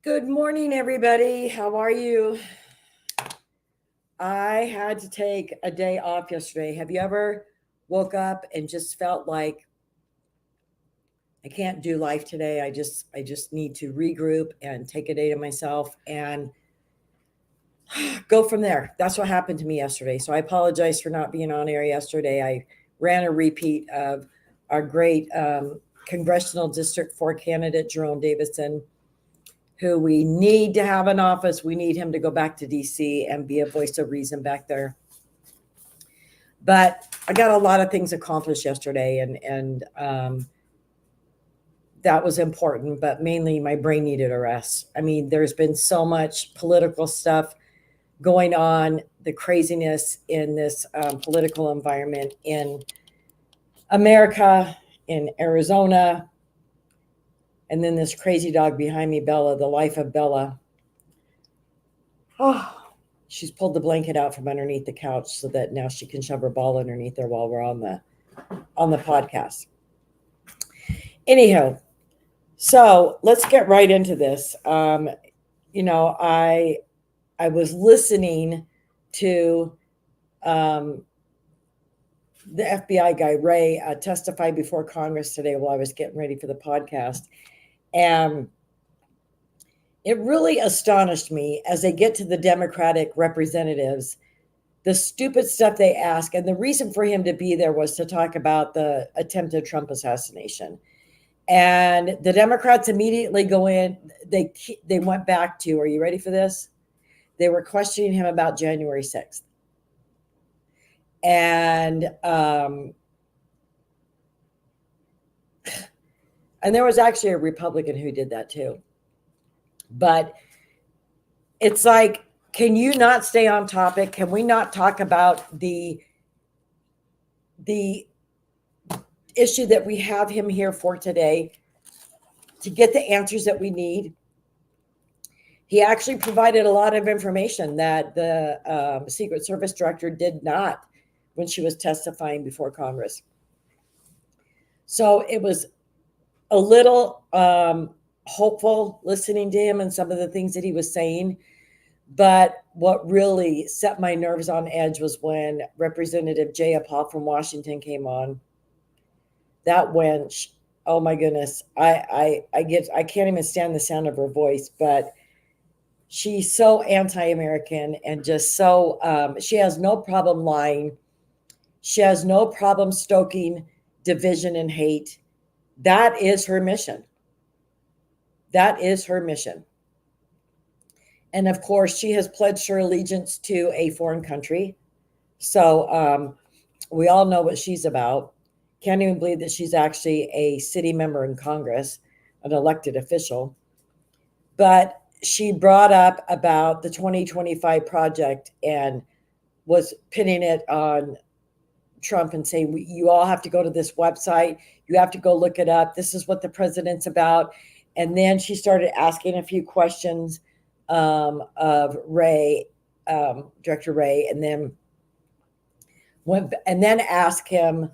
Good morning, everybody. How are you? I had to take a day off yesterday. Have you ever woke up and just felt like I can't do life today? I just need to regroup and take a day to myself and go from there. That's what happened to me yesterday. So I apologize for not being on air yesterday. I ran a repeat of our great congressional district 4 candidate Jerome Davison, who we need to have in office. We need him to go back to DC and be a voice of reason back there. But I got a lot of things accomplished yesterday, and that was important. But mainly, my brain needed a rest. I mean, there's been so much political stuff going on, the craziness in this political environment in America, in Arizona, and then this crazy dog behind me, Bella, the life of Bella. Oh, she's pulled the blanket out from underneath the couch so that now she can shove her ball underneath there while we're on the podcast. Anyhow, so let's get right into this. I was listening to the FBI guy Ray testify before Congress today while I was getting ready for the podcast, and it really astonished me as they get to the Democratic representatives, the stupid stuff they ask. And the reason for him to be there was to talk about the attempted Trump assassination. And the Democrats immediately go in, they went back to, are you ready for this? They were questioning him about January 6th. And there was actually a Republican who did that too. But it's like, can you not stay on topic? Can we not talk about the issue that we have him here for today to get the answers that we need? He actually provided a lot of information that the Secret Service director did not when she was testifying before Congress. So it was a little hopeful listening to him and some of the things that he was saying. But what really set my nerves on edge was when Representative Jayapal from Washington came on. That wench, oh my goodness, I can't even stand the sound of her voice, but she's so anti-American and just so she has no problem lying. She has no problem stoking division and hate. That is her mission. That is her mission. And of course, she has pledged her allegiance to a foreign country. So we all know what she's about. Can't even believe that she's actually a city member in Congress, an elected official. But she brought up about the 2025 project and was pinning it on Trump and saying, you all have to go to this website. You have to go look it up. This is what the president's about. And then she started asking a few questions of Ray, Director Ray, and then asked him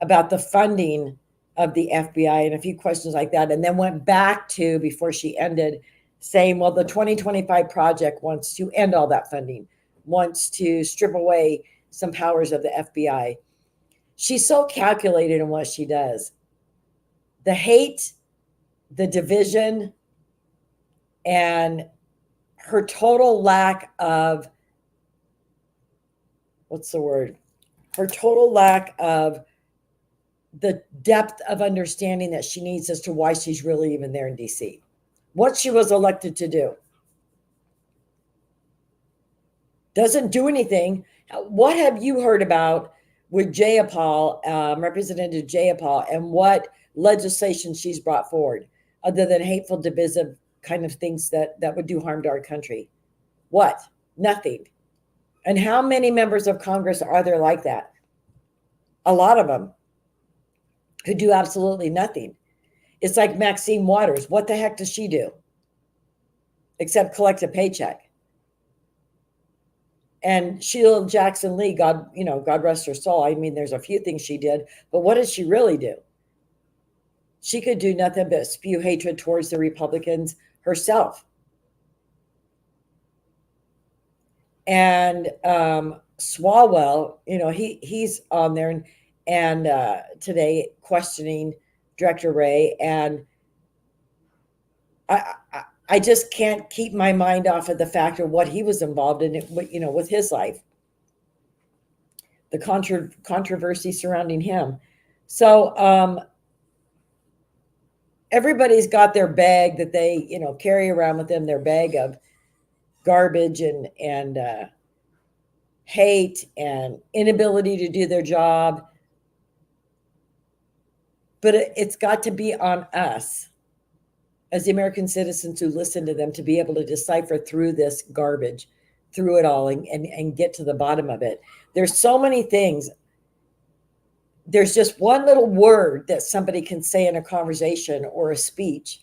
about the funding of the FBI and a few questions like that, and then went back to, before she ended, saying, well, the 2025 project wants to end all that funding, wants to strip away some powers of the FBI. She's so calculated in what she does. The hate, the division, and her total lack of, her total lack of the depth of understanding that she needs as to why she's really even there in DC. What she was elected to do. Doesn't do anything. What have you heard about with Jayapal, Representative Jayapal, and what legislation she's brought forward, other than hateful, divisive kind of things that would do harm to our country? What? Nothing. And how many members of Congress are there like that? A lot of them who do absolutely nothing. It's like Maxine Waters. What the heck does she do? Except collect a paycheck. And Sheila Jackson Lee, God rest her soul. I mean, there's a few things she did, but what did she really do? She could do nothing but spew hatred towards the Republicans herself. And Swalwell, he's on there and today questioning Director Wray, and I just can't keep my mind off of the fact of what he was involved in, with his life, the controversy surrounding him. So everybody's got their bag that they, carry around with them, their bag of garbage and hate and inability to do their job. But it's got to be on us as the American citizens who listen to them to be able to decipher through this garbage, through it all, and get to the bottom of it. There's so many things. There's just one little word that somebody can say in a conversation or a speech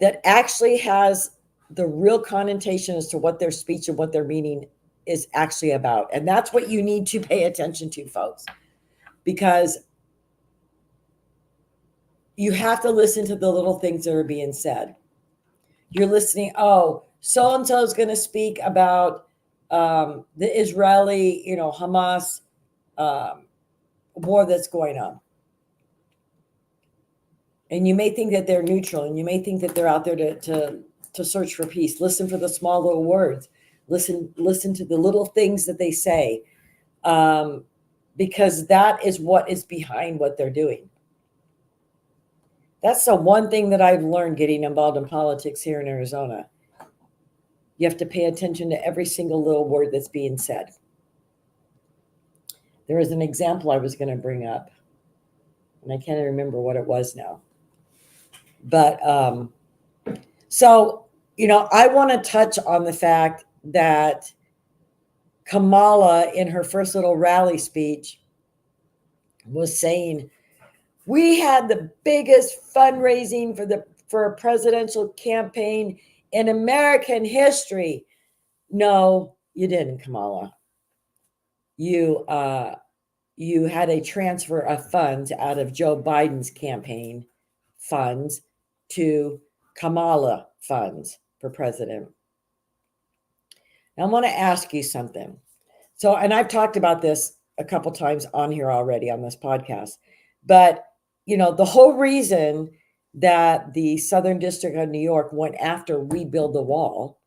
that actually has the real connotation as to what their speech and what their meaning is actually about. And that's what you need to pay attention to, folks, because you have to listen to the little things that are being said. You're listening, oh, so-and-so is going to speak about the Israeli, Hamas war that's going on. And you may think that they're neutral, and you may think that they're out there to search for peace. Listen for the small little words. Listen to the little things that they say, because that is what is behind what they're doing. That's the one thing that I've learned getting involved in politics here in Arizona. You have to pay attention to every single little word that's being said. There was an example I was going to bring up, and I can't remember what it was now. But so, I want to touch on the fact that Kamala, in her first little rally speech, was saying, we had the biggest fundraising for a presidential campaign in American history. No, you didn't, Kamala. You had a transfer of funds out of Joe Biden's campaign funds to Kamala funds for president. Now, I want to ask you something. So, and I've talked about this a couple times on here already on this podcast, but the whole reason that the Southern District of New York went after Rebuild the Wall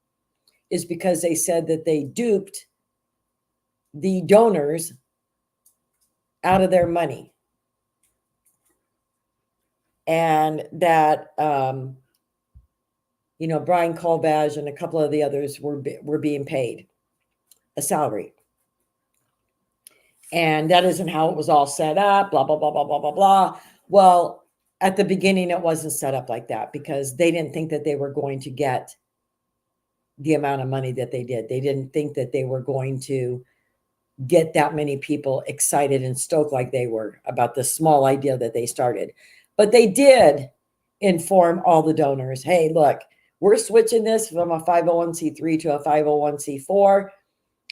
is because they said that they duped the donors out of their money. And that, Brian Kolbaj and a couple of the others were being paid a salary. And that isn't how it was all set up, blah, blah, blah, blah, blah, blah, blah. Well, at the beginning, it wasn't set up like that because they didn't think that they were going to get the amount of money that they did. They didn't think that they were going to get that many people excited and stoked like they were about the small idea that they started. But they did inform all the donors, hey, look, we're switching this from a 501c3 to a 501c4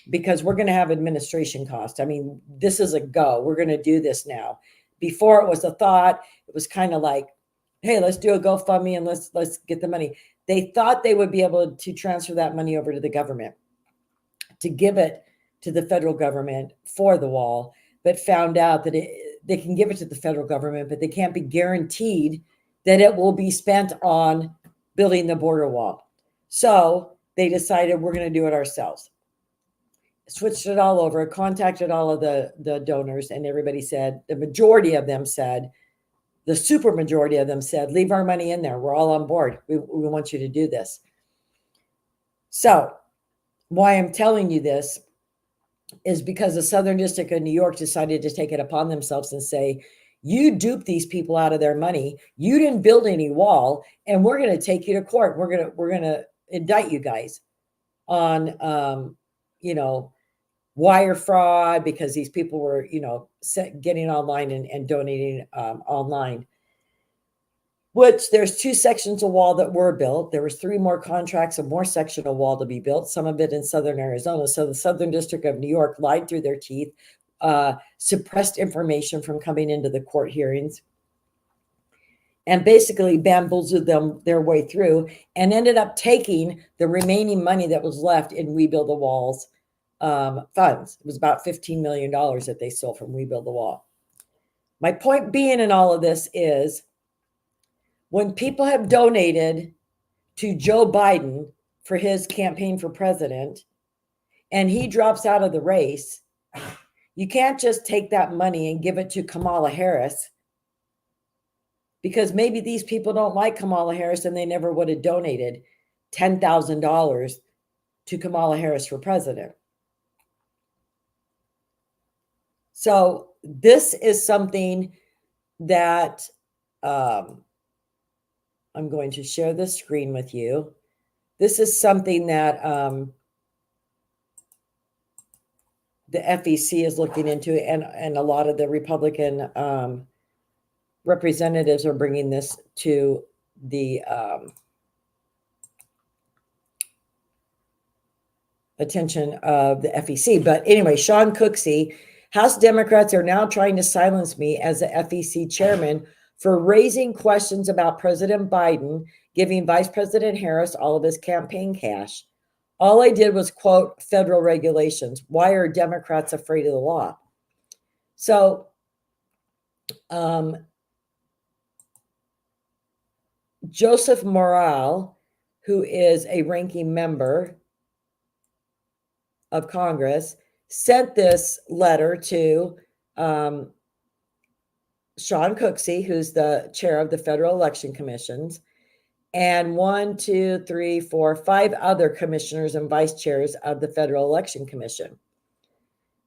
because we're going to have administration costs. I mean, this is a go. We're going to do this now. Before it was a thought, it was kind of like, hey, let's do a GoFundMe and let's get the money. They thought they would be able to transfer that money over to the government, to give it to the federal government for the wall, but found out that they can give it to the federal government, but they can't be guaranteed that it will be spent on building the border wall. So they decided we're going to do it ourselves. Switched it all over, contacted all of the donors, and everybody said, the majority of them said, the super majority of them said, leave our money in there. We're all on board. We want you to do this. So why I'm telling you this is because the Southern District of New York decided to take it upon themselves and say, you duped these people out of their money. You didn't build any wall, and we're going to take you to court. We're going to indict you guys on, wire fraud because these people were, getting online and donating online. Which there's 2 sections of wall that were built. There was 3 more contracts of more section of wall to be built, some of it in Southern Arizona. So the Southern District of New York lied through their teeth, suppressed information from coming into the court hearings. and basically bamboozled them their way through and ended up taking the remaining money that was left in We Build the Wall's funds. It was about $15 million that they stole from We Build the Wall. My point being in all of this is when people have donated to Joe Biden for his campaign for president and he drops out of the race, you can't just take that money and give it to Kamala Harris, because maybe these people don't like Kamala Harris and they never would have donated $10,000 to Kamala Harris for president. So this is something that I'm going to share the screen with you. This is something that the FEC is looking into, and a lot of the Republican representatives are bringing this to the attention of the FEC. But anyway, Sean Cooksey, House Democrats are now trying to silence me as the FEC chairman for raising questions about President Biden giving Vice President Harris all of his campaign cash. All I did was quote federal regulations. Why are Democrats afraid of the law? So, Joseph Morale, who is a ranking member of Congress, sent this letter to Sean Cooksey, who's the chair of the Federal Election Commissions, and 5 other commissioners and vice chairs of the Federal Election Commission,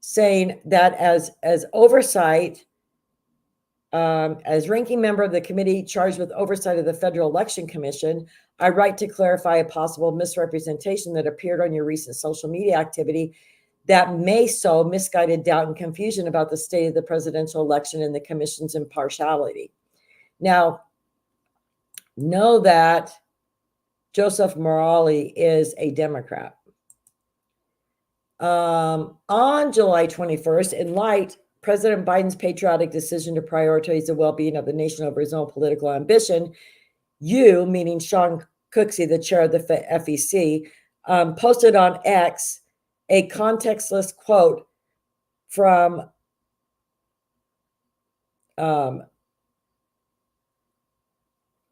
saying that as oversight, as ranking member of the committee charged with oversight of the Federal Election Commission, I write to clarify a possible misrepresentation that appeared on your recent social media activity that may sow misguided doubt and confusion about the state of the presidential election and the commission's impartiality. Now, know that Joseph Morale is a Democrat. On July 21st, in light President Biden's patriotic decision to prioritize the well-being of the nation over his own political ambition, you, meaning Sean Cooksey, the chair of the FEC, posted on X a contextless quote from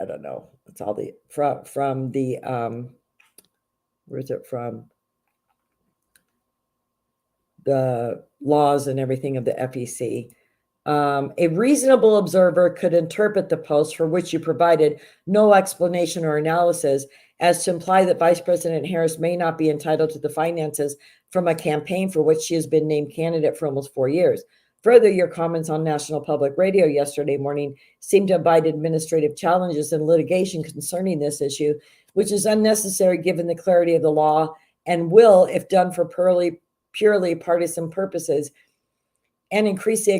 I don't know. It's all the from the where is it from? The laws and everything of the FEC. A reasonable observer could interpret the post, for which you provided no explanation or analysis, as to imply that Vice President Harris may not be entitled to the finances from a campaign for which she has been named candidate for almost 4 years. Further, your comments on National Public Radio yesterday morning seem to invite administrative challenges and litigation concerning this issue, which is unnecessary given the clarity of the law and will, if done for purely partisan purposes, and increase the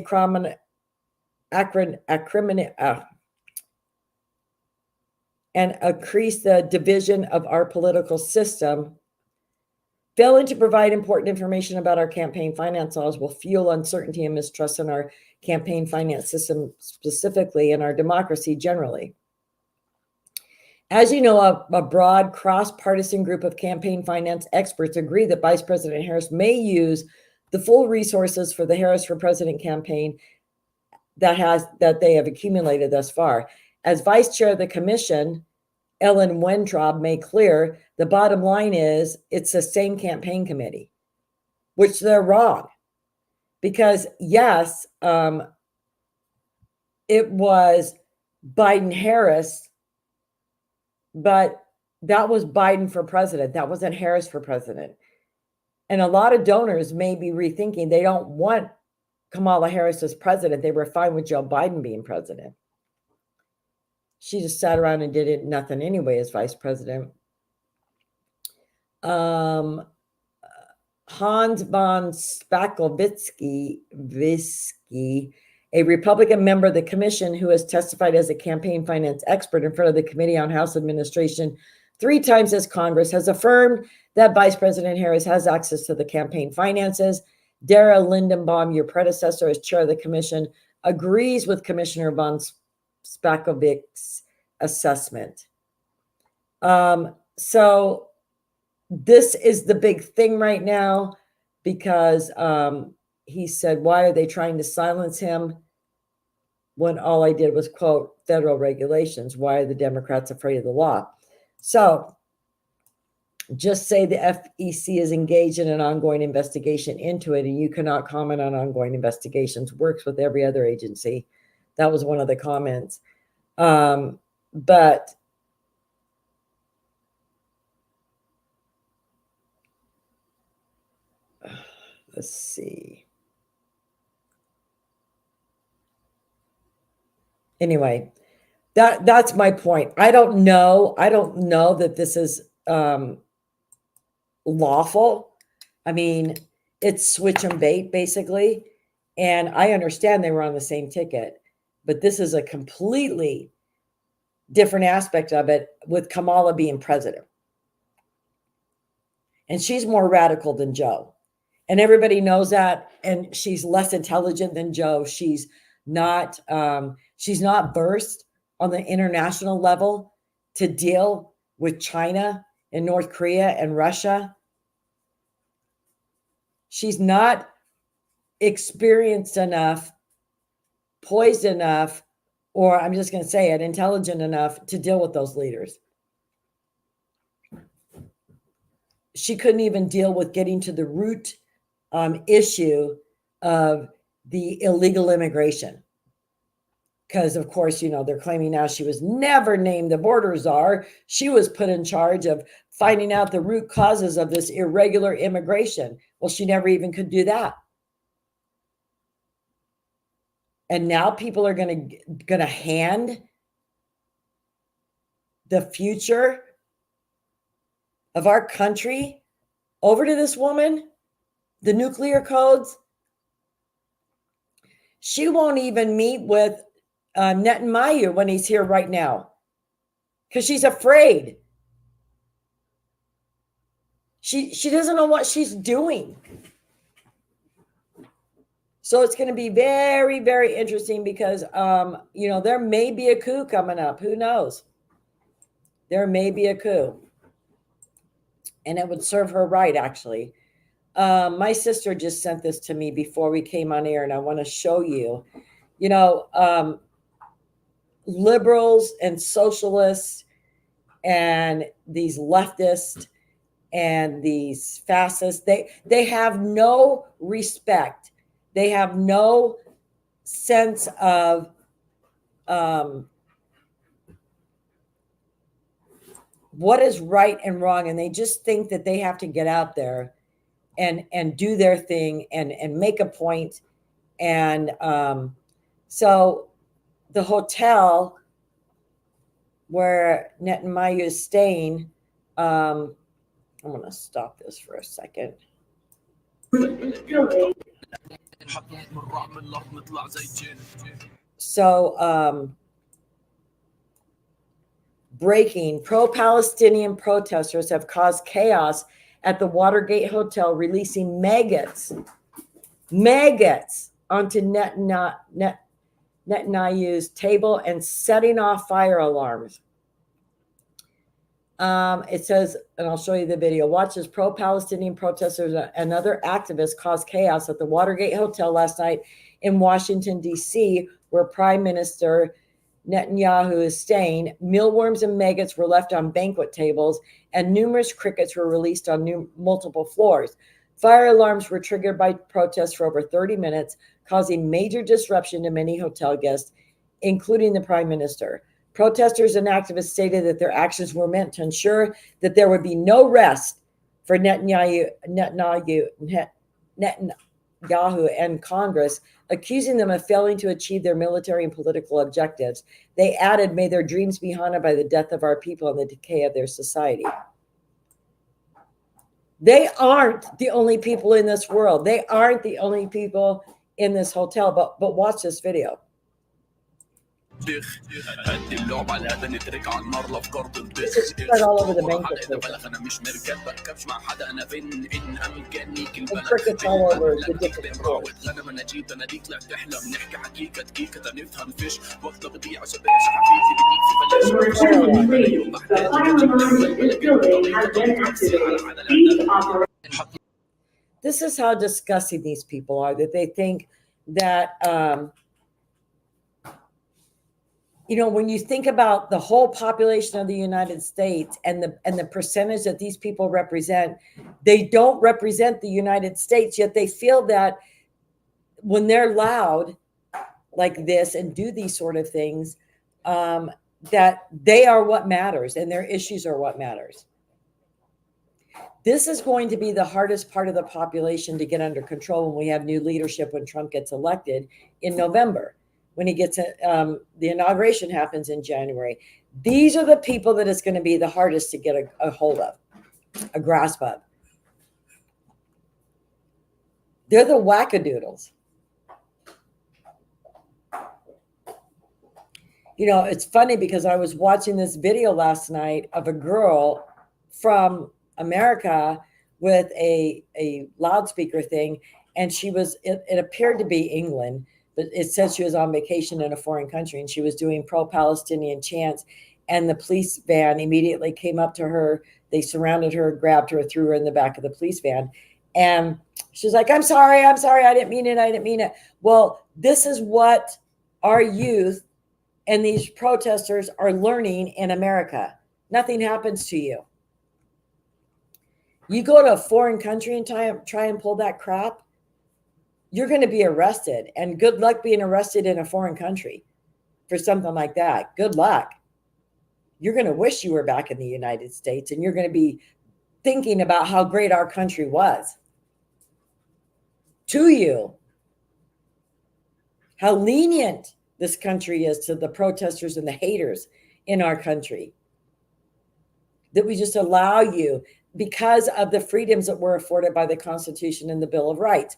increase the division of our political system. Failing to provide important information about our campaign finance laws will fuel uncertainty and mistrust in our campaign finance system specifically, and our democracy generally. As you know, a broad cross-partisan group of campaign finance experts agree that Vice President Harris may use the full resources for the Harris for President campaign that they have accumulated thus far. As vice chair of the commission, Ellen Weintraub made clear, the bottom line is it's the same campaign committee, which they're wrong. Because yes, it was Biden-Harris, but that was Biden for president. That wasn't Harris for president. And a lot of donors may be rethinking they don't want Kamala Harris as president. They were fine with Joe Biden being president. She just sat around and did nothing anyway as vice president. Hans von Spakovitsky, a Republican member of the commission who has testified as a campaign finance expert in front of the Committee on House Administration 3 times as Congress, has affirmed that Vice President Harris has access to the campaign finances. Dara Lindenbaum, your predecessor as chair of the commission, agrees with Commissioner von Spakovic's assessment. So this is the big thing right now because he said, why are they trying to silence him when all I did was quote federal regulations? Why are the Democrats afraid of the law? So just say the FEC is engaged in an ongoing investigation into it, and you cannot comment on ongoing investigations. Works with every other agency. That was one of the comments. But let's see. Anyway, that's my point. I don't know that this is lawful. I mean, it's switch and bait basically. And I understand they were on the same ticket, but this is a completely different aspect of it with Kamala being president. And she's more radical than Joe. And everybody knows that. And she's less intelligent than Joe. She's not versed on the international level to deal with China and North Korea and Russia. She's not experienced enough, poised enough, or I'm just going to say it, intelligent enough to deal with those leaders. She couldn't even deal with getting to the root issue of the illegal immigration. Because, of course, they're claiming now she was never named the border czar. She was put in charge of finding out the root causes of this irregular immigration. Well, she never even could do that. And now people are going to hand the future of our country over to this woman, the nuclear codes. She won't even meet with Netanyahu when he's here right now because she's afraid. She doesn't know what she's doing. So it's going to be very, very interesting because, there may be a coup coming up. Who knows? There may be a coup. And it would serve her right, actually. My sister just sent this to me before we came on air, and I want to show you. Liberals and socialists and these leftists and these fascists, they have no respect. They have no sense of what is right and wrong, and they just think that they have to get out there and do their thing and make a point. And so the hotel where Netanyahu is staying, I'm going to stop this for a second. So, breaking, pro-Palestinian protesters have caused chaos at the Watergate Hotel, releasing maggots onto Netanyahu's table and setting off fire alarms. It says, and I'll show you the video, watch as pro-Palestinian protesters and other activists caused chaos at the Watergate Hotel last night in Washington, D.C., where Prime Minister Netanyahu is staying. Mealworms and maggots were left on banquet tables, and numerous crickets were released on multiple floors. Fire alarms were triggered by protests for over 30 minutes, causing major disruption to many hotel guests, including the Prime Minister. Protesters and activists stated that their actions were meant to ensure that there would be no rest for Netanyahu and Congress, accusing them of failing to achieve their military and political objectives. They added, may their dreams be haunted by the death of our people and the decay of their society. They aren't the only people in this world. They aren't the only people in this hotel, but watch this video. This is spread all over the banquet table. And crickets all over the different schools. This is how disgusting these people are, that they think that, when you think about the whole population of the United States and the percentage that these people represent, they don't represent the United States, yet they feel that when they're loud like this and do these sort of things, that they are what matters and their issues are what matters. This is going to be the hardest part of the population to get under control when we have new leadership, when Trump gets elected in November, when he gets the inauguration happens in January. These are the people that it's going to be the hardest to get a hold of, a grasp of. They're the wackadoodles. It's funny because I was watching this video last night of a girl from America with a loudspeaker thing, and it appeared to be England, but it says she was on vacation in a foreign country, and she was doing pro-Palestinian chants, and the police van immediately came up to her. They surrounded her, grabbed her, threw her in the back of the police van, and she's like, I'm sorry, I didn't mean it. Well, this is what our youth and these protesters are learning in America. Nothing happens to you. You go to a foreign country and try and pull that crap, you're going to be arrested. And good luck being arrested in a foreign country for something like that. Good luck. You're going to wish you were back in the United States, and you're going to be thinking about how great our country was to you. How lenient this country is to the protesters and the haters in our country. That we just allow you, because of the freedoms that were afforded by the Constitution and the Bill of Rights,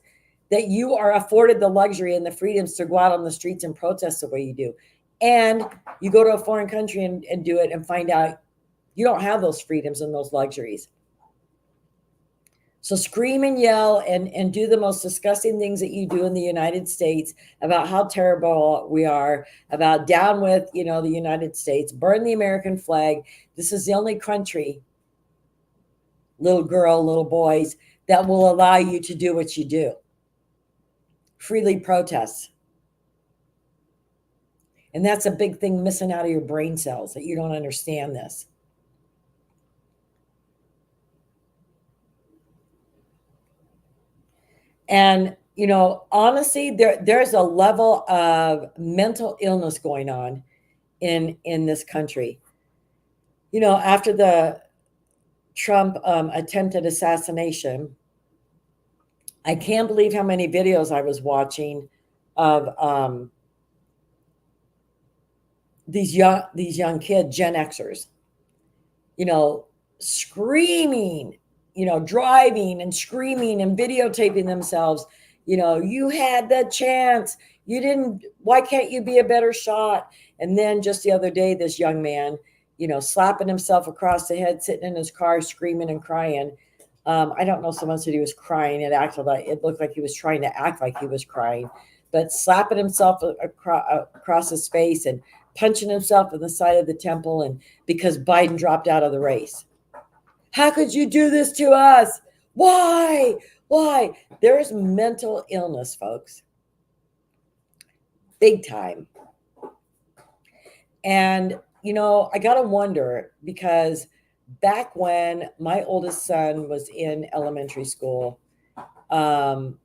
that you are afforded the luxury and the freedoms to go out on the streets and protest the way you do. And you go to a foreign country and do it and find out you don't have those freedoms and those luxuries. So scream and yell and do the most disgusting things that you do in the United States about how terrible we are, about down with, the United States, burn the American flag. This is the only country, little girl, little boys, that will allow you to do what you do. Freely protest. And that's a big thing missing out of your brain cells, that you don't understand this. And, honestly, there's a level of mental illness going on in this country. After the Trump attempted assassination, I can't believe how many videos I was watching of these young kids, Gen Xers, screaming, driving and screaming and videotaping themselves. You had the chance. You didn't. Why can't you be a better shot? And then just the other day, this young man, slapping himself across the head, sitting in his car, screaming and crying. I don't know so much that he was crying. It looked like he was trying to act like he was crying, but slapping himself across his face and punching himself in the side of the temple, and because Biden dropped out of the race. How could you do this to us? Why? There's mental illness, folks. Big time. And, I got to wonder, because back when my oldest son was in elementary school, and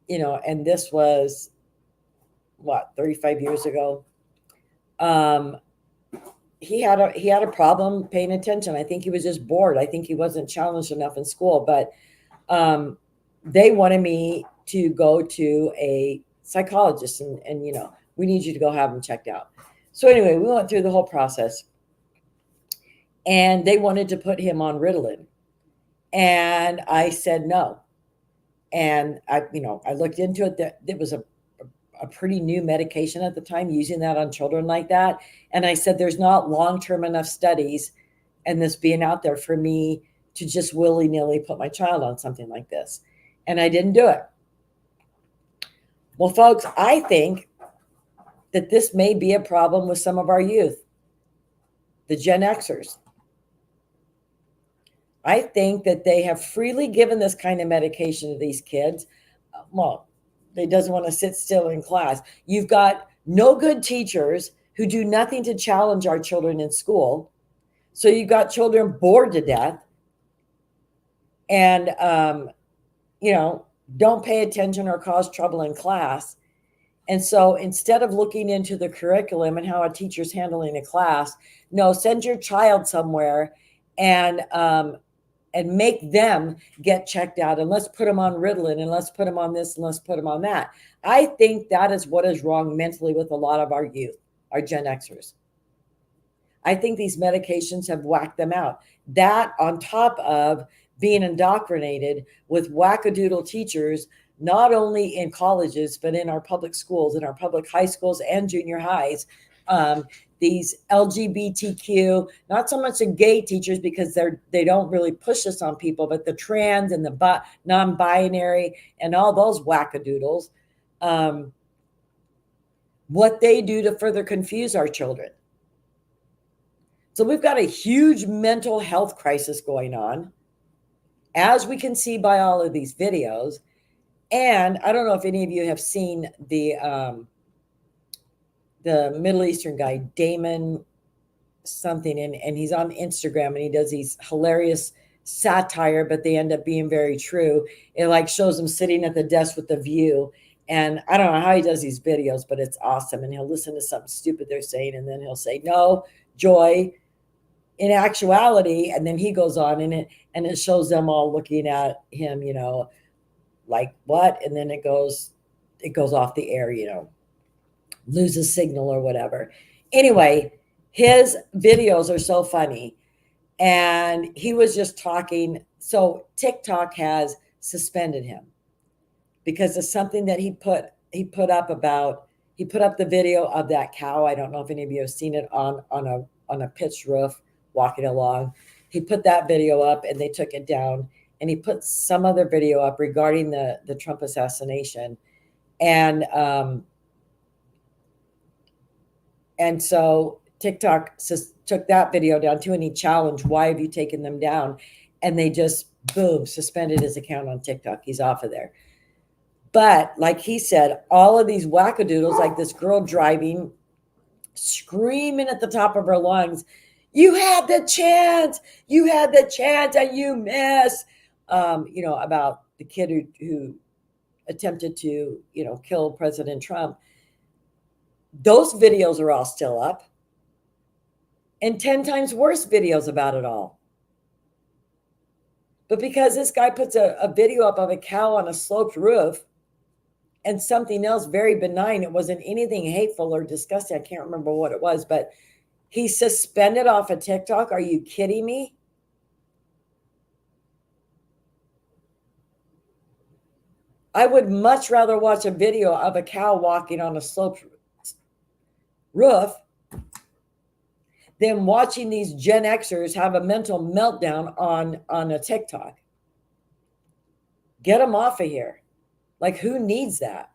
this was, 35 years ago, he had a problem paying attention. I think he was just bored. I think he wasn't challenged enough in school, but they wanted me to go to a psychologist and we need you to go have him checked out. So anyway, we went through the whole process, and they wanted to put him on Ritalin, and I said no. And I looked into it. That it was a a pretty new medication at the time, using that on children like that. And I said, there's not long-term enough studies and this being out there for me to just willy-nilly put my child on something like this. And I didn't do it. Well, folks, I think that this may be a problem with some of our youth, the Gen Xers. I think that they have freely given this kind of medication to these kids. Well, they doesn't want to sit still in class. You've got no good teachers who do nothing to challenge our children in school. So you've got children bored to death and, don't pay attention or cause trouble in class. And so instead of looking into the curriculum and how a teacher's handling a class, no, send your child somewhere and make them get checked out, and let's put them on Ritalin, and let's put them on this, and let's put them on that. I think that is what is wrong mentally with a lot of our youth, our Gen Xers. I think these medications have whacked them out. That on top of being indoctrinated with wackadoodle teachers, not only in colleges, but in our public schools, in our public high schools and junior highs. These LGBTQ, not so much the gay teachers because they don't really push this on people, but the trans and the non-binary and all those wackadoodles, what they do to further confuse our children. So we've got a huge mental health crisis going on, as we can see by all of these videos. And I don't know if any of you have seen the Middle Eastern guy, Damon something, and he's on Instagram and he does these hilarious satire, but they end up being very true. It like shows him sitting at the desk with the view. And I don't know how he does these videos, but it's awesome. And he'll listen to something stupid they're saying, and then he'll say, no, Joy, in actuality. And then he goes on and it shows them all looking at him, like what? And then it goes off the air, loses signal or whatever. Anyway, his videos are so funny. And he was just talking. So TikTok has suspended him because of something that he put up the video of that cow. I don't know if any of you have seen it on a pitched roof walking along. He put that video up and they took it down. And he put some other video up regarding the Trump assassination. And so TikTok took that video down too, and he challenged, why have you taken them down? And they just, boom, suspended his account on TikTok. He's off of there. But like he said, all of these wackadoodles, like this girl driving, screaming at the top of her lungs, you had the chance, and you missed. About the kid who attempted to, kill President Trump. Those videos are all still up. And 10 times worse videos about it all. But because this guy puts a video up of a cow on a sloped roof and something else very benign, it wasn't anything hateful or disgusting. I can't remember what it was, but he's suspended off of TikTok. Are you kidding me? I would much rather watch a video of a cow walking on a sloped roof than watching these Gen Xers have a mental meltdown on a TikTok. Get them off of here. Like, who needs that?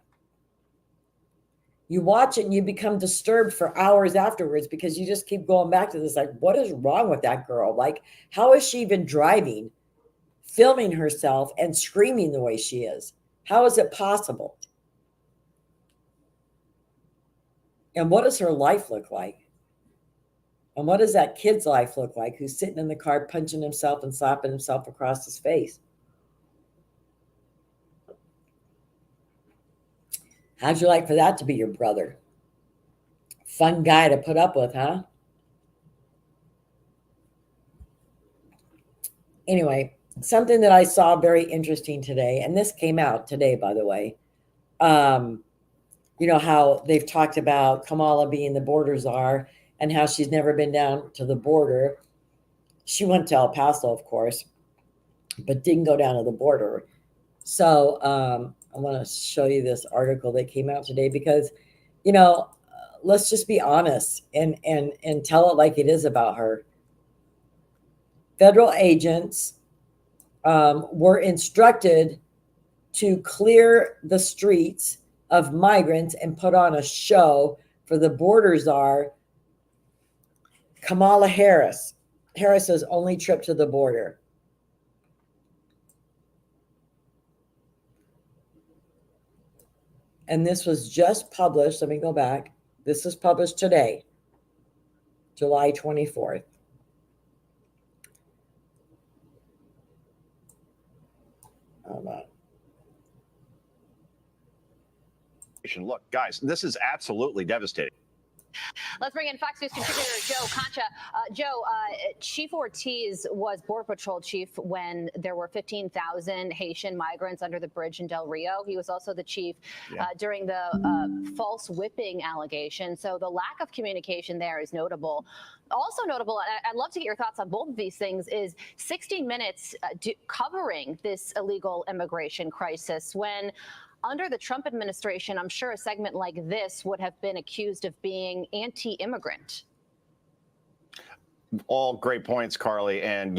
You watch it and you become disturbed for hours afterwards because you just keep going back to this. Like, what is wrong with that girl? Like, how is she even driving, filming herself and screaming the way she is? How is it possible? And what does her life look like? And what does that kid's life look like who's sitting in the car punching himself and slapping himself across his face? How'd you like for that to be your brother? Fun guy to put up with, huh? Anyway, something that I saw very interesting today, and this came out today, by the way. How they've talked about Kamala being the border czar and how she's never been down to the border. She went to El Paso, of course, but didn't go down to the border. So I want to show you this article that came out today because, let's just be honest and tell it like it is about her. Federal agents were instructed to clear the streets of migrants and put on a show for the border czar, Kamala Harris. Harris's only trip to the border. And this was just published. Let me go back. This was published today, July 24th. Hold on. Look, guys, this is absolutely devastating. Let's bring in Fox News contributor Joe Concha. Joe, Chief Ortiz was Border Patrol chief when there were 15,000 Haitian migrants under the bridge in Del Rio. He was also the chief during the false whipping allegation. So the lack of communication there is notable. Also notable, and I'd love to get your thoughts on both of these things, is 60 Minutes covering this illegal immigration crisis when under the Trump administration, I'm sure a segment like this would have been accused of being anti-immigrant. All great points, Carly. And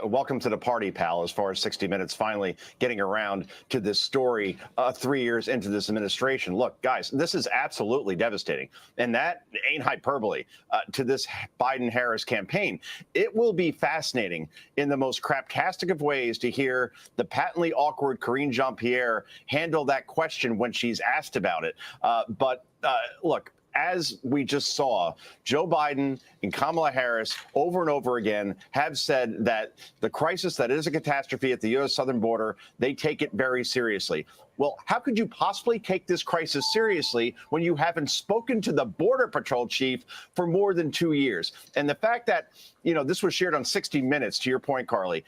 welcome to the party, pal, as far as 60 Minutes finally getting around to this story 3 years into this administration. Look, guys, this is absolutely devastating. And that ain't hyperbole to this Biden-Harris campaign. It will be fascinating in the most craptastic of ways to hear the patently awkward Karine Jean-Pierre handle that question when she's asked about it. Look, as we just saw, Joe Biden and Kamala Harris over and over again have said that the crisis that is a catastrophe at the U.S. southern border, they take it very seriously. Well, how could you possibly take this crisis seriously when you haven't spoken to the Border Patrol chief for more than 2 years? And the fact that, this was shared on 60 Minutes, to your point, Carly,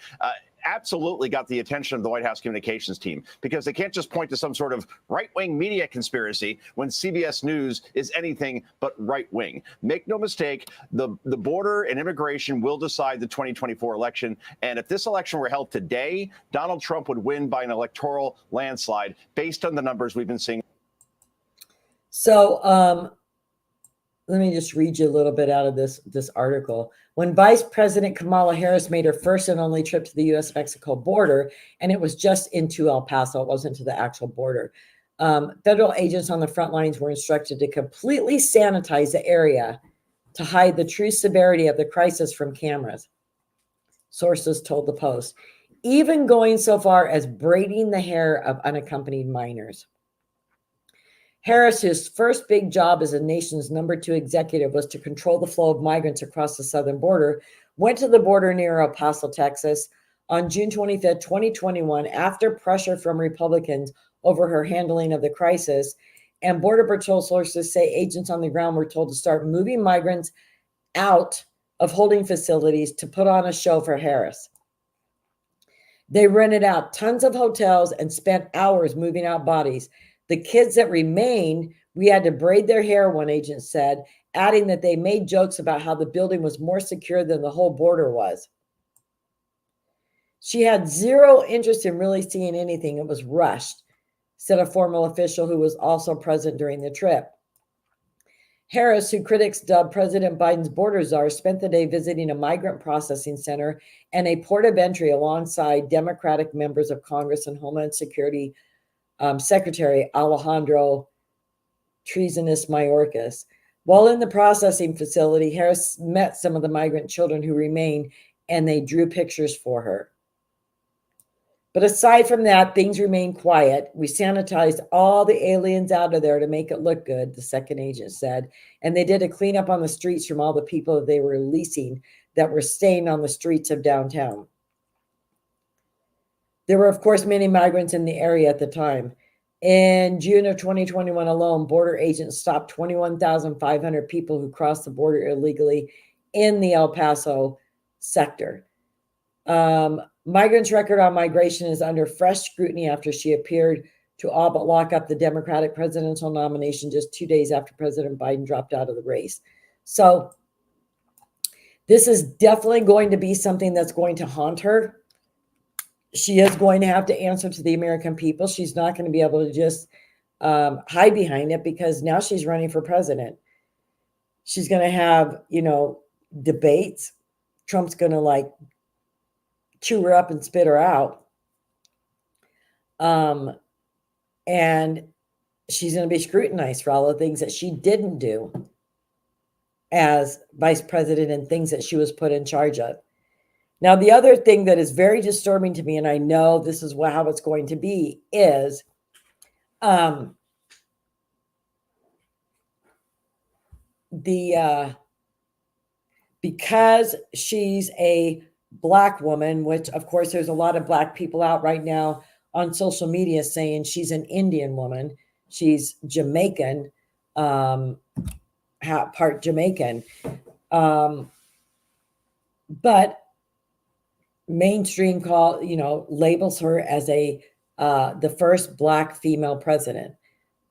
absolutely got the attention of the White House communications team, because they can't just point to some sort of right-wing media conspiracy when CBS News is anything but right-wing. Make no mistake, the border and immigration will decide the 2024 election. And if this election were held today, Donald Trump would win by an electoral landslide based on the numbers we've been seeing. So let me just read you a little bit out of this article. When Vice President Kamala Harris made her first and only trip to the U.S.-Mexico border, and it was just into El Paso, it wasn't to the actual border, federal agents on the front lines were instructed to completely sanitize the area to hide the true severity of the crisis from cameras, sources told the Post, even going so far as braiding the hair of unaccompanied minors. Harris, whose first big job as the nation's number 2 executive was to control the flow of migrants across the southern border, went to the border near El Paso, Texas on June 25, 2021, after pressure from Republicans over her handling of the crisis. And Border Patrol sources say agents on the ground were told to start moving migrants out of holding facilities to put on a show for Harris. They rented out tons of hotels and spent hours moving out bodies. The kids that remained, we had to braid their hair, one agent said, adding that they made jokes about how the building was more secure than the whole border was. She had zero interest in really seeing anything. It was rushed, said a former official who was also present during the trip. Harris, who critics dubbed President Biden's border czar, spent the day visiting a migrant processing center and a port of entry alongside Democratic members of Congress and Homeland Security Secretary Alejandro Treasonous Mayorkas. While in the processing facility, Harris met some of the migrant children who remained, and they drew pictures for her. But aside from that, things remained quiet. We sanitized all the aliens out of there to make it look good, the second agent said. And they did a cleanup on the streets from all the people they were releasing that were staying on the streets of downtown. There were, of course, many migrants in the area at the time. In June of 2021 alone, border agents stopped 21,500 people who crossed the border illegally in the El Paso sector. Migrants' record on migration is under fresh scrutiny after she appeared to all but lock up the Democratic presidential nomination just 2 days after President Biden dropped out of the race. So this is definitely going to be something that's going to haunt her. she is going to have to answer to the American people. She's not going to be able to just hide behind it, because now she's running for president. She's going to have, debates. Trump's going to like chew her up and spit her out. And she's going to be scrutinized for all the things that she didn't do as vice president and things that she was put in charge of. Now, the other thing that is very disturbing to me, and I know this is how it's going to be, is because she's a Black woman, which of course there's a lot of Black people out right now on social media saying she's an Indian woman. She's Jamaican, part Jamaican. But mainstream labels her as the first Black female president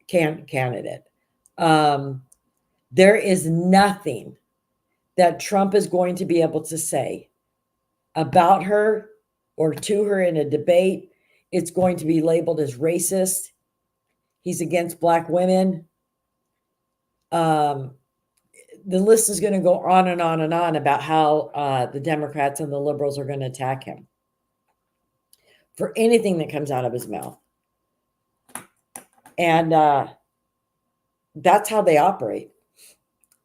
candidate. There is nothing that Trump is going to be able to say about her or to her in a debate. It's going to be labeled as racist. He's against Black women. The list is going to go on and on and on about how the Democrats and the liberals are going to attack him for anything that comes out of his mouth. And that's how they operate.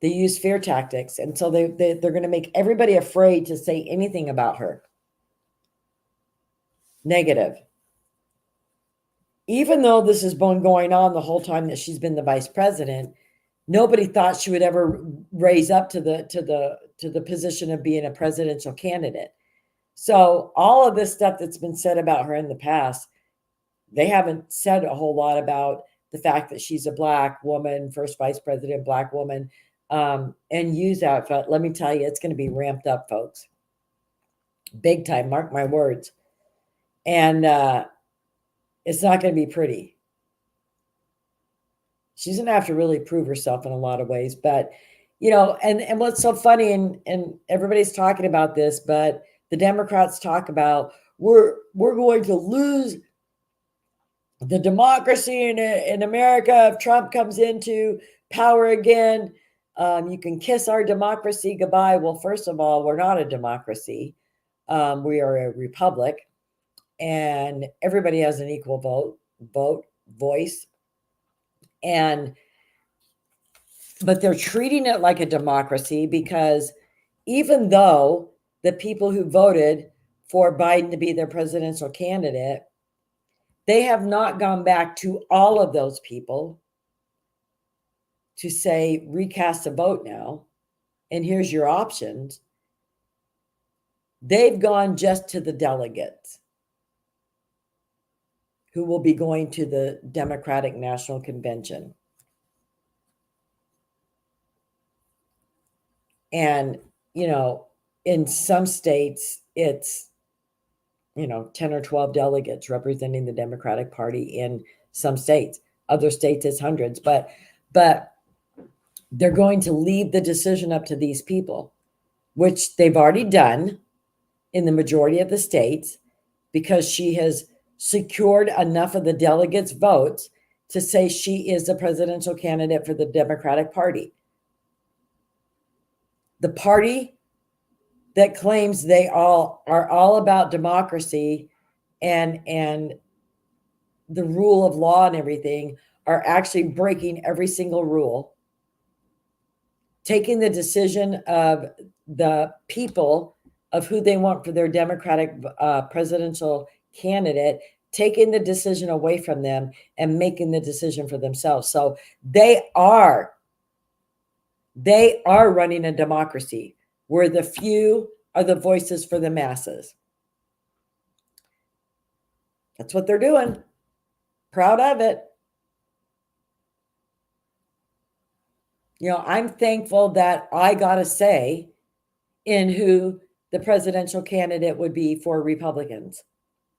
They use fear tactics. And so they're going to make everybody afraid to say anything about her negative. Even though this has been going on the whole time that she's been the vice president, nobody thought she would ever raise up to the position of being a presidential candidate. So all of this stuff that's been said about her in the past, they haven't said a whole lot about the fact that she's a Black woman, first vice president, Black woman, and use that. But let me tell you, it's going to be ramped up, folks. Big time, mark my words. And it's not going to be pretty. She's going to have to really prove herself in a lot of ways. But, and what's so funny, and everybody's talking about this, but the Democrats talk about, we're going to lose the democracy in America if Trump comes into power again. You can kiss our democracy goodbye. Well, first of all, we're not a democracy. We are a republic, and everybody has an equal voice. But they're treating it like a democracy, because even though the people who voted for Biden to be their presidential candidate, they have not gone back to all of those people to say, recast a vote now, and here's your options. They've gone just to the delegates who will be going to the Democratic National Convention. And, in some states, it's, 10 or 12 delegates representing the Democratic Party in some states. Other states, it's hundreds. But they're going to leave the decision up to these people, which they've already done in the majority of the states, because she has secured enough of the delegates' votes to say she is the presidential candidate for the Democratic Party. The party that claims they are all about democracy and the rule of law and everything are actually breaking every single rule, taking the decision of the people of who they want for their Democratic presidential candidate, taking the decision away from them and making the decision for themselves. So they are running a democracy where the few are the voices for the masses. That's what they're doing. Proud of it. I'm thankful that I got a say in who the presidential candidate would be for Republicans.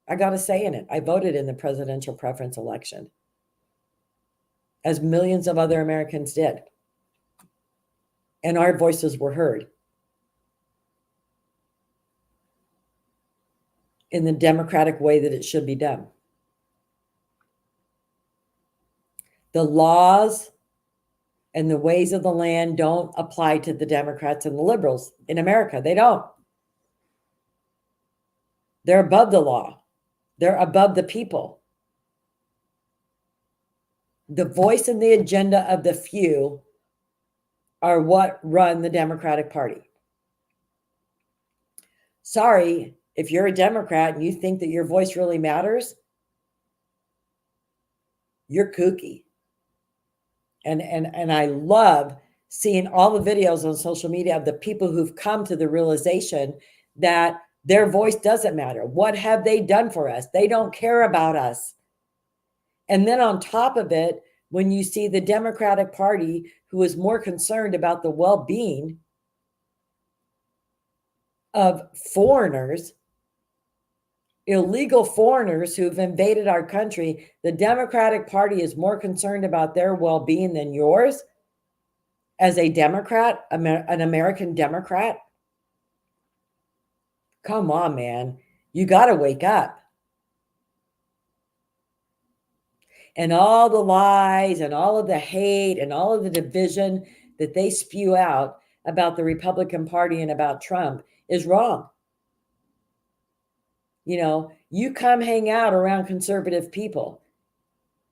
I got a say in it. I voted in the presidential preference election, as millions of other Americans did. And our voices were heard. in the democratic way that it should be done. The laws and the ways of the land don't apply to the Democrats and the liberals in America. They don't. They're above the law. They're above the people. The voice and the agenda of the few are what run the Democratic Party. Sorry, if you're a Democrat and you think that your voice really matters, you're kooky. And I love seeing all the videos on social media of the people who've come to the realization that their voice doesn't matter. What have they done for us? They don't care about us. And then on top of it, when you see the Democratic Party, who is more concerned about the well-being of foreigners, illegal foreigners who've invaded our country, the Democratic Party is more concerned about their well-being than yours as a Democrat, an American Democrat. Come on, man. You got to wake up. And all the lies and all of the hate and all of the division that they spew out about the Republican Party and about Trump is wrong. You know, you come hang out around conservative people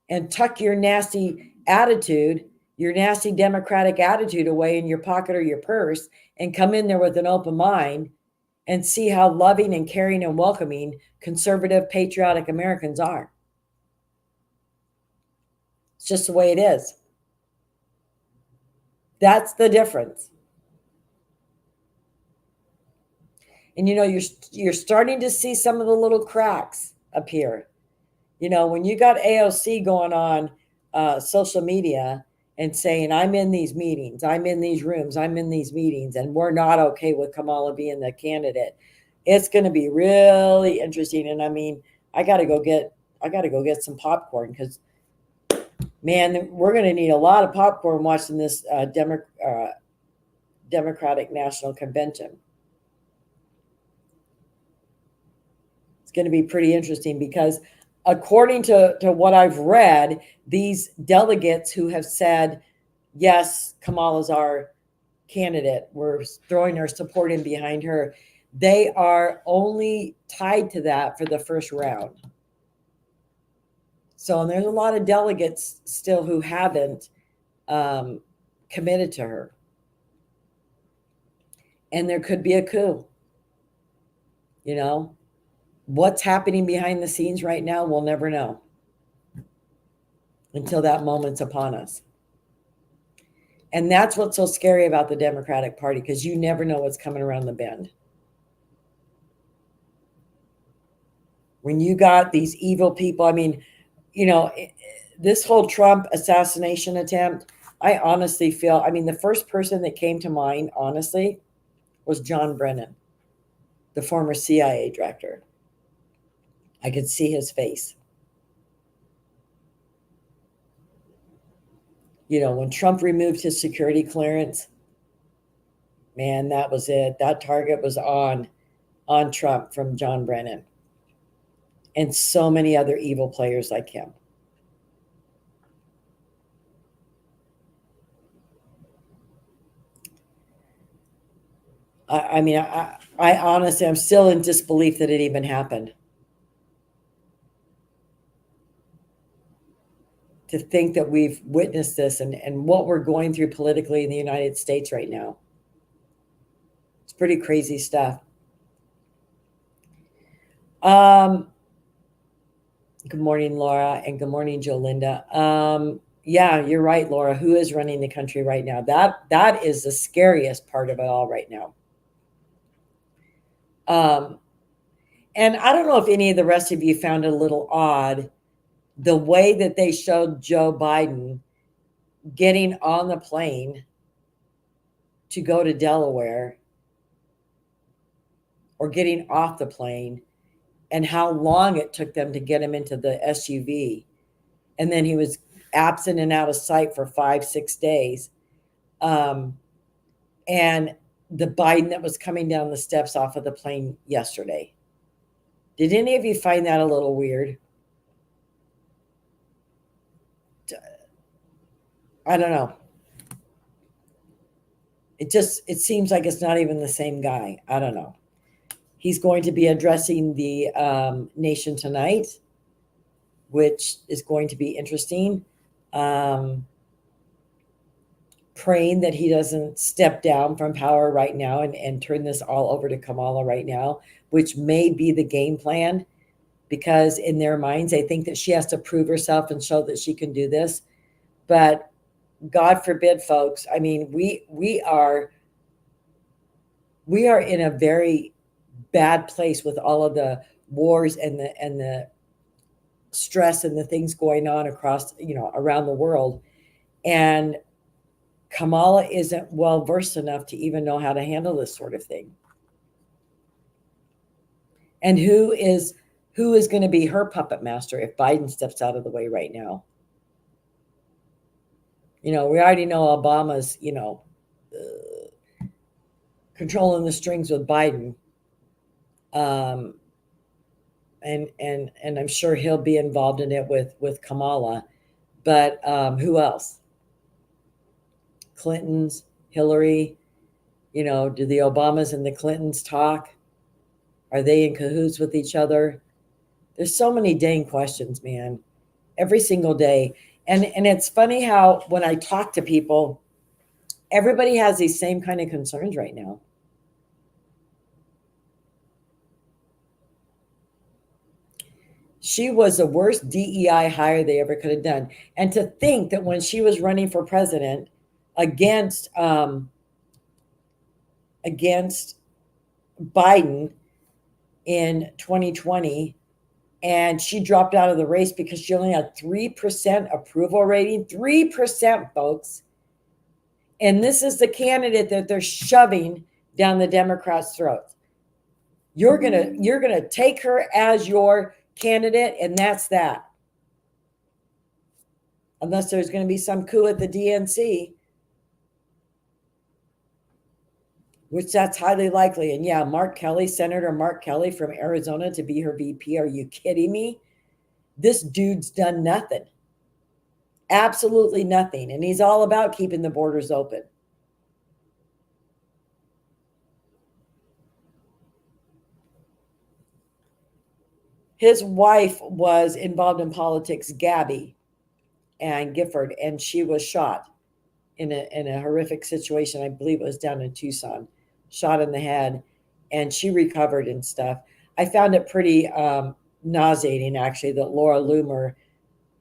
and tuck your nasty attitude, your nasty Democratic attitude away in your pocket or your purse and come in there with an open mind and see how loving and caring and welcoming conservative, patriotic Americans are. It's just the way it is. That's the difference. And, you know, you're starting to see some of the little cracks appear. You know, when you got AOC going on social media and saying, I'm in these meetings, I'm in these rooms, I'm in these meetings, and we're not okay with Kamala being the candidate, it's going to be really interesting. And I mean, I got to go get some popcorn because, man, we're going to need a lot of popcorn watching this Democratic National Convention. Going to be pretty interesting because according to what I've read, these delegates who have said, yes, Kamala's our candidate, we're throwing our support in behind her, they are only tied to that for the first round. So, and there's a lot of delegates still who haven't committed to her. And there could be a coup, you know. What's happening behind the scenes right now, we'll never know until that moment's upon us. And that's what's so scary about the Democratic Party, because you never know what's coming around the bend. When you got these evil people, I mean, you know, this whole Trump assassination attempt, I honestly feel, I mean, the first person that came to mind, honestly, was John Brennan, the former CIA director. I could see his face. You know, when Trump removed his security clearance, man, that was it. That target was on Trump from John Brennan and so many other evil players like him. I mean, I honestly, I'm still in disbelief that it even happened. To think that we've witnessed this and what we're going through politically in the United States right now. It's pretty crazy stuff. Good morning, Laura, and good morning, Jolinda. Yeah, you're right, Laura. Who is running the country right now? That is the scariest part of it all right now. And I don't know if any of the rest of you found it a little odd, the way that they showed Joe Biden getting on the plane to go to Delaware or getting off the plane and how long it took them to get him into the SUV. And then he was absent and out of sight for 5-6 days. And the Biden that was coming down the steps off of the plane yesterday. Did any of you find that a little weird? I don't know. It seems like it's not even the same guy. I don't know. He's going to be addressing the nation tonight, which is going to be interesting. Praying that he doesn't step down from power right now and turn this all over to Kamala right now, which may be the game plan, because in their minds, they think that she has to prove herself and show that she can do this. But God forbid, folks. I mean, we are in a very bad place with all of the wars and the stress and the things going on across, around the world. And Kamala isn't well versed enough to even know how to handle this sort of thing. And who is going to be her puppet master if Biden steps out of the way right now? We already know Obama's, controlling the strings with Biden. And I'm sure he'll be involved in it with Kamala. But who else? Clintons, Hillary, do the Obamas and the Clintons talk? Are they in cahoots with each other? There's so many dang questions, man, every single day. And it's funny how when I talk to people, everybody has these same kind of concerns right now. She was the worst DEI hire they ever could have done. And to think that when she was running for president against Biden in 2020, and she dropped out of the race because she only had 3% approval rating. 3%, folks. And this is the candidate that they're shoving down the Democrats' throats. You're gonna take her as your candidate, and that's that. Unless there's going to be some coup at the DNC, which that's highly likely. And yeah, Senator Mark Kelly from Arizona to be her VP. Are you kidding me? This dude's done nothing. Absolutely nothing. And he's all about keeping the borders open. His wife was involved in politics, Gabby and Gifford, and she was shot in a horrific situation. I believe it was down in Tucson, shot in the head, and she recovered and stuff. I found it pretty nauseating, actually, that Laura Loomer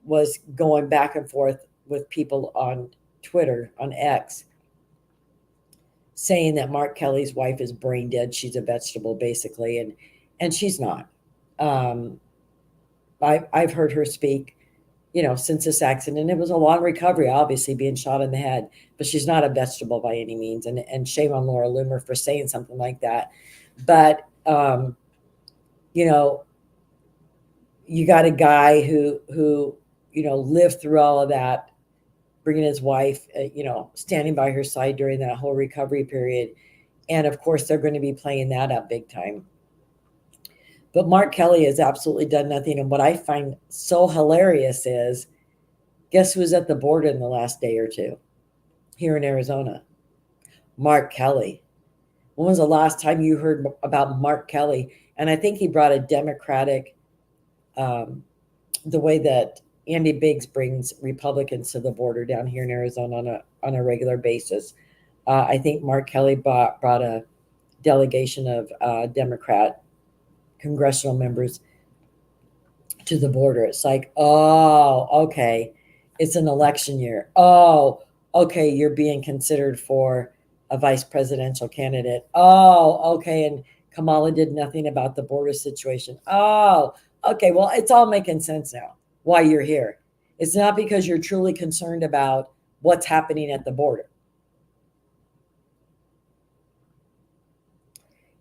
was going back and forth with people on Twitter, on X, saying that Mark Kelly's wife is brain dead. She's a vegetable, basically, and she's not. I've heard her speak, since this accident. It was a long recovery, obviously, being shot in the head, but she's not a vegetable by any means. And shame on Laura Loomer for saying something like that. But, you got a guy who lived through all of that, bringing his wife, standing by her side during that whole recovery period. And of course, they're going to be playing that up big time. But Mark Kelly has absolutely done nothing. And what I find so hilarious is, guess who was at the border in the last day or two here in Arizona? Mark Kelly. When was the last time you heard about Mark Kelly? And I think he brought a Democratic, the way that Andy Biggs brings Republicans to the border down here in Arizona on a regular basis. I think Mark Kelly brought a delegation of Democrat congressional members to the border. It's like, oh, okay, it's an election year. Oh, okay, you're being considered for a vice presidential candidate. Oh, okay, and Kamala did nothing about the border situation. Oh, okay, well, it's all making sense now why you're here. It's not because you're truly concerned about what's happening at the border.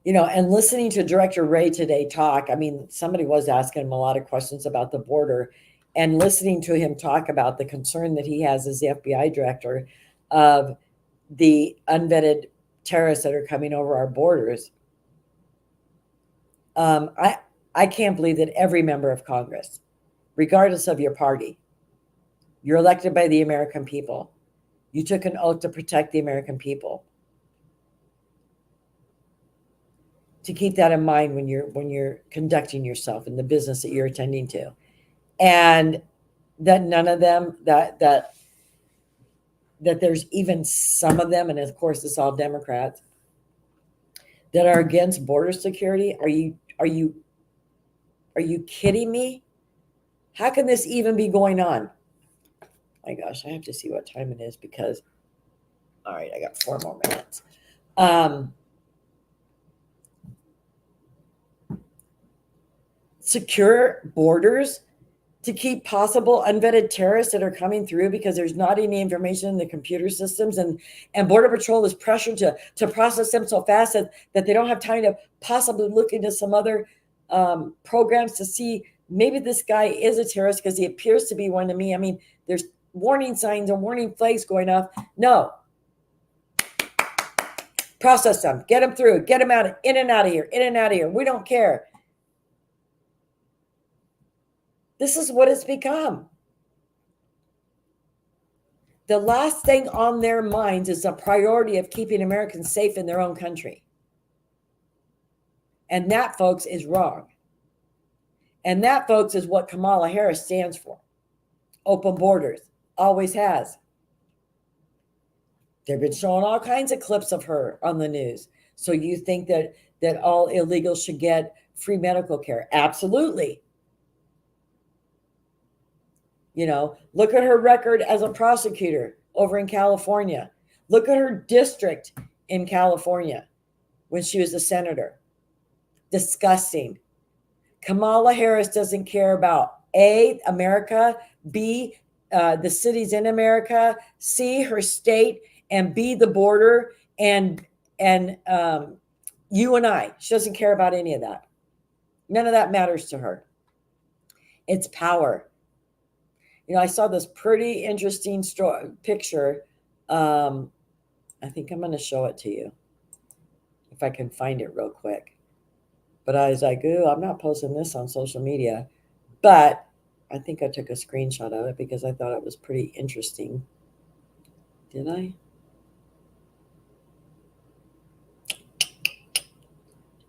And listening to Director Wray today talk, I mean, somebody was asking him a lot of questions about the border, and listening to him talk about the concern that he has as the FBI director of the unvetted terrorists that are coming over our borders. I can't believe that every member of Congress, regardless of your party, you're elected by the American people. You took an oath to protect the American people. To keep that in mind when you're conducting yourself in the business that you're attending to. And that none of them, that there's even some of them, and of course it's all Democrats, that are against border security. Are you kidding me? How can this even be going on? My gosh, I have to see what time it is because, all right, I got 4 more minutes. Secure borders to keep possible unvetted terrorists that are coming through because there's not any information in the computer systems, and Border Patrol is pressured to process them so fast that they don't have time to possibly look into some other programs to see maybe this guy is a terrorist because he appears to be one to me. I mean, there's warning signs and warning flags going off. No. Process them. Get them through. Get them out, in and out of here. In and out of here. We don't care. This is what it's become. The last thing on their minds is the priority of keeping Americans safe in their own country. And that, folks, is wrong. And that, folks, is what Kamala Harris stands for. Open borders. Always has. They've been showing all kinds of clips of her on the news. So you think that all illegals should get free medical care? Absolutely. You know, look at her record as a prosecutor over in California. Look at her district in California when she was a senator. Disgusting. Kamala Harris doesn't care about A, America, B, the cities in America, C, her state, and B, the border, and you and I. She doesn't care about any of that. None of that matters to her. It's power. You know, I saw this pretty interesting picture. I think I'm going to show it to you if I can find it real quick. But I was like, ooh, I'm not posting this on social media. But I think I took a screenshot of it because I thought it was pretty interesting. Did I?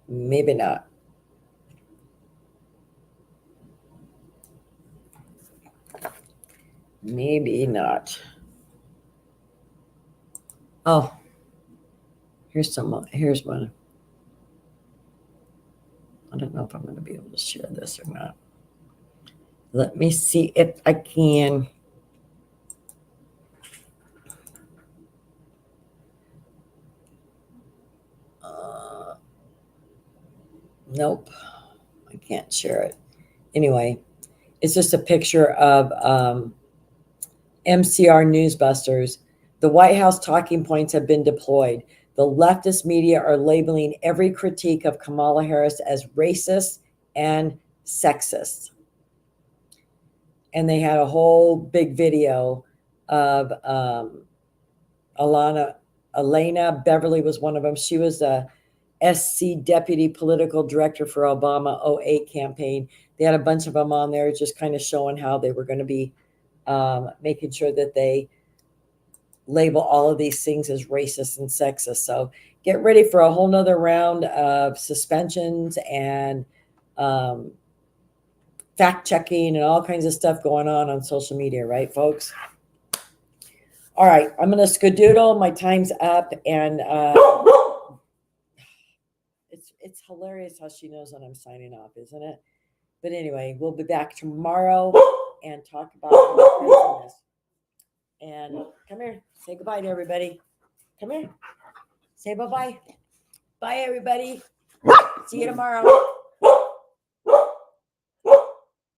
Maybe not. Maybe not. Oh, here's one. I don't know if I'm going to be able to share this or not. Let me see if I can. Nope, I can't share it. Anyway, it's just a picture of MCR Newsbusters. The White House talking points have been deployed. The leftist media are labeling every critique of Kamala Harris as racist and sexist. And they had a whole big video of Elena Beverly was one of them. She was a SC Deputy Political Director for Obama 08 campaign. They had a bunch of them on there just kind of showing how they were going to be making sure that they label all of these things as racist and sexist. So get ready for a whole nother round of suspensions and fact checking and all kinds of stuff going on social media, right, folks? All right, I'm going to skedoodle. My time's up, and it's hilarious how she knows when I'm signing off, isn't it? But anyway, we'll be back tomorrow and talk about this. And come here, say goodbye to everybody. Come here, say bye-bye. Bye, everybody. See you tomorrow.